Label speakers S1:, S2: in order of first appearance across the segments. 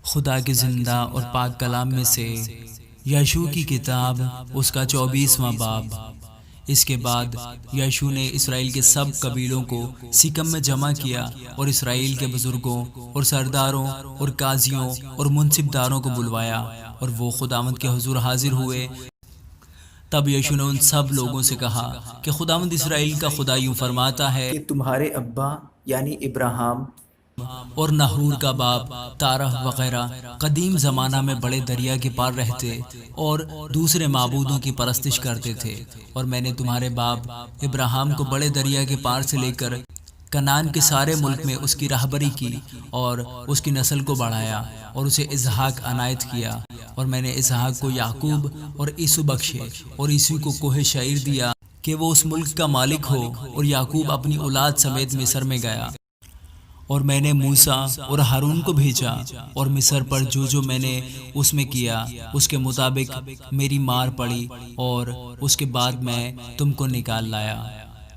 S1: خدا کے زندہ اور پاک کلام میں سے یشوع کی کتاب اس کا 24واں باب۔ اس کے بعد یشوع نے اسرائیل کے سب قبیلوں کو سکم میں جمع کیا اور اسرائیل کے بزرگوں اور سرداروں اور قاضیوں اور منصبداروں کو بلوایا، اور وہ خداوند کے حضور حاضر ہوئے۔ تب یشوع نے ان سب لوگوں سے کہا کہ خداوند اسرائیل کا خدا یوں فرماتا ہے
S2: کہ تمہارے ابا یعنی ابراہیم
S1: اور نحور کا باپ تارہ وغیرہ قدیم زمانہ میں بڑے دریا کے پار رہتے اور دوسرے معبودوں کی پرستش کرتے تھے، اور میں نے تمہارے باپ ابراہیم کو بڑے دریا کے پار سے لے کر کنعان کے سارے ملک میں اس کی رہبری کی اور اس کی نسل کو بڑھایا اور اسے اسحاق عنایت کیا، اور میں نے اسحاق کو یعقوب اور عیسو بخشے اور عیسو کو کوہ شعیر دیا کہ وہ اس ملک کا مالک ہو، اور یعقوب اپنی اولاد سمیت مصر میں گیا۔ اور میں نے موسیٰ اور ہارون کو بھیجا، اور مصر پر جو میں نے اس میں کیا اس کے مطابق میری مار پڑی، اور اس کے بعد میں تم کو نکال لایا۔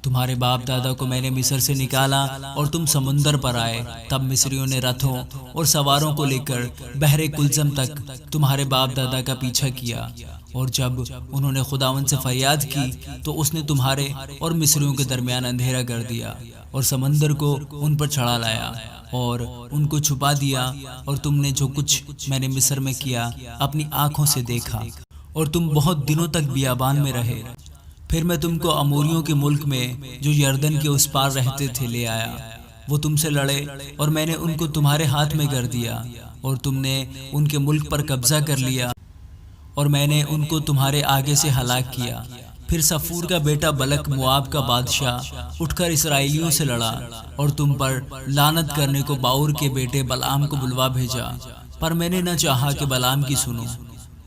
S1: تمہارے باپ دادا کو میں نے مصر سے نکالا اور تم سمندر پر آئے، تب مصریوں نے رتھوں اور سواروں کو لے کر بحر کلزم تک تمہارے باپ دادا کا پیچھا کیا، اور جب انہوں نے خداوند سے فریاد کی تو اس نے تمہارے اور مصریوں کے درمیان اندھیرا کر دیا اور سمندر کو ان پر چڑھا لایا اور ان کو چھپا دیا، اور تم نے جو کچھ میں نے مصر میں کیا اپنی آنکھوں سے دیکھا، اور تم بہت دنوں تک بیابان میں رہے۔ پھر میں تم کو اموریوں کے ملک میں جو یردن کے اس پار رہتے تھے لے آیا، وہ تم سے لڑے اور میں نے ان کو تمہارے ہاتھ میں کر دیا، اور تم نے ان کے ملک پر قبضہ کر لیا، اور میں نے ان کو تمہارے آگے سے ہلاک کیا۔ پھر صفور کا بیٹا بلک مواب کا بادشاہ اٹھ کر اسرائیلیوں سے لڑا اور تم پر لعنت کرنے کو باور کے بیٹے بلعام کو بلوا بھیجا، پر میں نے نہ چاہا کہ بلعام کی سنوں،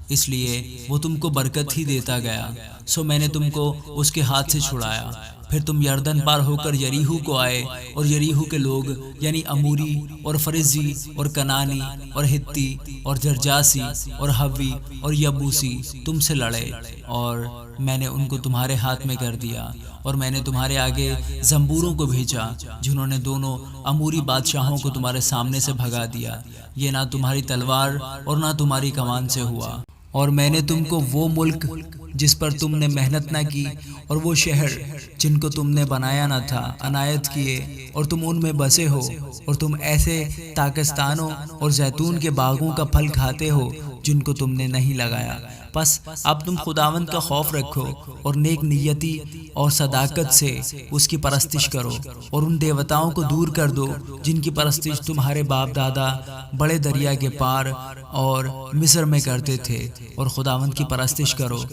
S1: اس لیے وہ تم کو برکت ہی دیتا گیا، سو میں نے تم کو اس کے ہاتھ سے چھڑایا۔ پھر تم یردن پار ہو کر یریحو کو آئے، اور یریحو کے لوگ یعنی اموری اور فرزی اور کنانی اور ہتی اور جرجاسی اور حوی اور یبوسی تم سے لڑے، اور میں نے ان کو تمہارے ہاتھ میں کر دیا، اور میں نے تمہارے آگے زنبوروں کو بھیجا جنہوں نے دونوں اموری بادشاہوں کو تمہارے سامنے سے بھگا دیا۔ یہ نہ تمہاری تلوار اور نہ تمہاری کمان سے ہوا، اور میں نے تم کو وہ ملک جس پر تم نے محنت نہ کی اور وہ شہر جن کو تم نے بنایا نہ تھا عنایت کیے، اور تم ان میں بسے ہو، اور تم ایسے تاکستانوں اور زیتون کے باغوں کا پھل کھاتے ہو جن کو تم نے نہیں لگایا۔ پس اب تم خداوند کا خوف رکھو اور نیک نیتی اور صداقت سے اس کی پرستش کرو، اور ان دیوتاؤں کو دور کر دو جن کی پرستش تمہارے باپ دادا بڑے دریا کے پار اور مصر میں کرتے تھے، اور خداوند کی پرستش کرو۔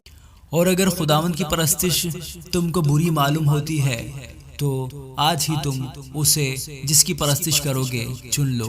S1: اور اگر خداوند کی پرستش تم کو بری معلوم ہوتی ہے تو آج ہی تم اسے جس کی پرستش کرو گے چن لو،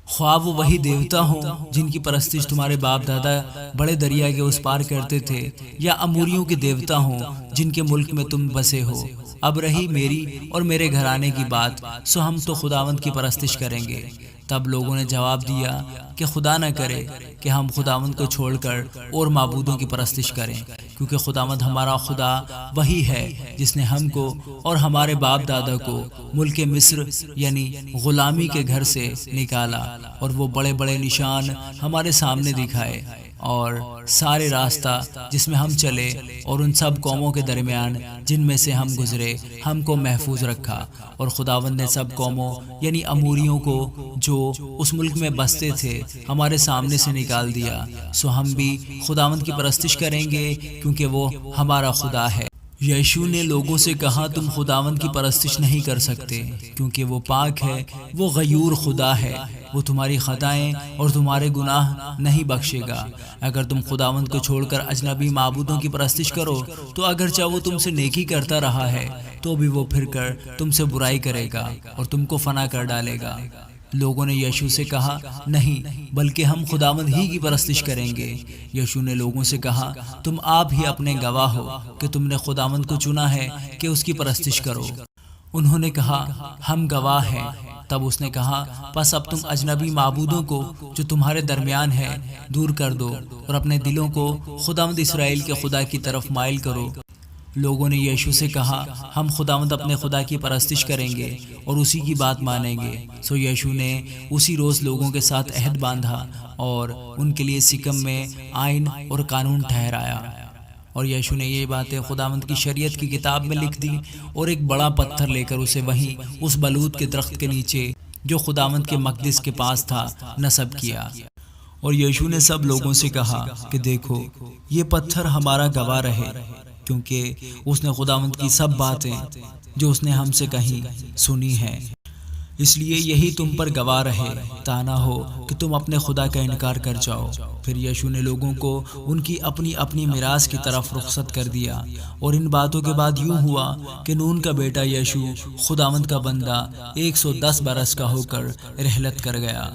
S1: خواہ وہ وہی دیوتا ہوں جن کی پرستش تمہارے باپ دادا بڑے دریا کے اس پار کرتے تھے، یا اموریوں کے دیوتا ہوں جن کے ملک میں تم بسے ہو۔ اب رہی میری اور میرے گھرانے کی بات، سو ہم تو خداوند کی پرستش کریں گے۔ تب لوگوں نے جواب دیا کہ خدا نہ کرے کہ ہم خداوند کو چھوڑ کر اور معبودوں کی پرستش کریں، کیونکہ خداوند ہمارا خدا وہی ہے جس نے ہم کو اور ہمارے باپ دادا کو ملک مصر یعنی غلامی کے گھر سے نکالا، اور وہ بڑے بڑے نشان ہمارے سامنے دکھائے، اور سارے راستہ جس میں ہم چلے اور ان سب قوموں کے درمیان جن میں سے ہم گزرے ہم کو محفوظ رکھا، اور خداوند نے سب قوموں یعنی اموریوں کو جو اس ملک میں بستے تھے ہمارے سامنے سے نکال دیا، سو ہم بھی خداوند کی پرستش کریں گے کیونکہ وہ ہمارا خدا ہے۔ یشوع نے لوگوں سے کہا تم خداوند کی پرستش نہیں کر سکتے کیونکہ وہ پاک ہے، وہ غیور خدا ہے، وہ تمہاری خطائیں اور تمہارے گناہ نہیں بخشے گا۔ اگر تم خداوند کو چھوڑ کر اجنبی معبودوں کی پرستش کرو تو اگرچہ وہ تم سے نیکی کرتا رہا ہے تو بھی وہ پھر کر تم سے برائی کرے گا اور تم کو فنا کر ڈالے گا۔ لوگوں نے یشوع سے کہا نہیں، بلکہ ہم خداوند ہی کی پرستش کریں گے۔ یشوع نے لوگوں سے کہا تم آپ ہی اپنے گواہ ہو کہ تم نے خداوند کو چنا ہے کہ اس کی پرستش کرو۔ انہوں نے کہا ہم گواہ ہیں۔ تب اس نے کہا پس اب تم اجنبی معبودوں کو جو تمہارے درمیان ہے دور کر دو اور اپنے دلوں کو خداوند اسرائیل کے خدا کی طرف مائل کرو۔ لوگوں نے یشوع سے کہا ہم خداوند اپنے خدا کی پرستش کریں گے اور اسی کی بات مانیں گے۔ سو یشوع نے اسی روز لوگوں کے ساتھ عہد باندھا اور ان کے لیے سکم میں آئین اور قانون ٹھہرایا۔ اور یشوع نے یہ باتیں خداوند کی شریعت کی کتاب میں لکھ دی اور ایک بڑا پتھر لے کر اسے وہیں اس بلوط کے درخت کے نیچے جو خداوند کے مقدس کے پاس تھا نصب کیا۔ اور یشوع نے سب لوگوں سے کہا کہ دیکھو یہ پتھر ہمارا گواہ رہے، کیونکہ اس نے خداوند کی سب باتیں جو اس نے ہم سے کہیں سنی ہیں، اس لیے یہی تم پر گواہ رہے، تا نہ ہو کہ تم اپنے خدا کا انکار کر جاؤ۔ پھر یشوع نے لوگوں کو ان کی اپنی اپنی میراث کی طرف رخصت کر دیا۔ اور ان باتوں کے بعد یوں ہوا کہ نون کا بیٹا یشوع خداوند کا بندہ 110 برس کا ہو کر رحلت کر گیا،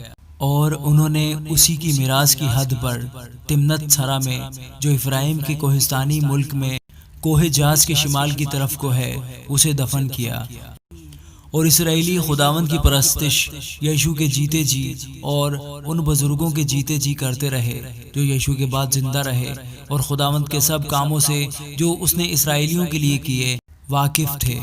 S1: اور انہوں نے اسی کی میراث کی حد پر تمنت سرا میں جو افرائیم کے کوہستانی ملک میں کوہ جاز کے شمال کی طرف کو ہے اسے دفن کیا۔ اور اسرائیلی خداوند کی پرستش یشوع کے جیتے جی اور ان بزرگوں کے جیتے جی کرتے رہے جو یشوع کے بعد زندہ رہے، اور خداوند کے سب کاموں سے جو اس نے اسرائیلیوں کے لیے کیے واقف تھے۔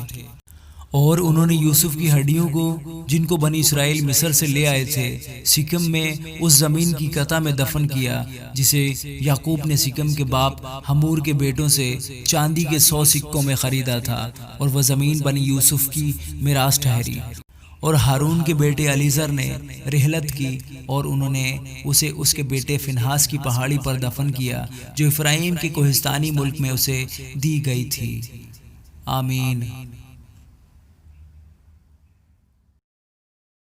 S1: اور انہوں نے یوسف کی ہڈیوں کو جن کو بنی اسرائیل مصر سے لے آئے تھے سکم میں اس زمین کی قطع میں دفن کیا جسے یعقوب نے سکم کے باپ ہمور کے بیٹوں سے چاندی کے 100 سکوں میں خریدا تھا، اور وہ زمین بنی یوسف کی میراث ٹھہری۔ اور ہارون کے بیٹے علیزر نے رحلت کی، اور انہوں نے اسے اس کے بیٹے فنہاس کی پہاڑی پر دفن کیا جو افرائیم کے کوہستانی ملک میں اسے دی گئی تھی۔ آمین۔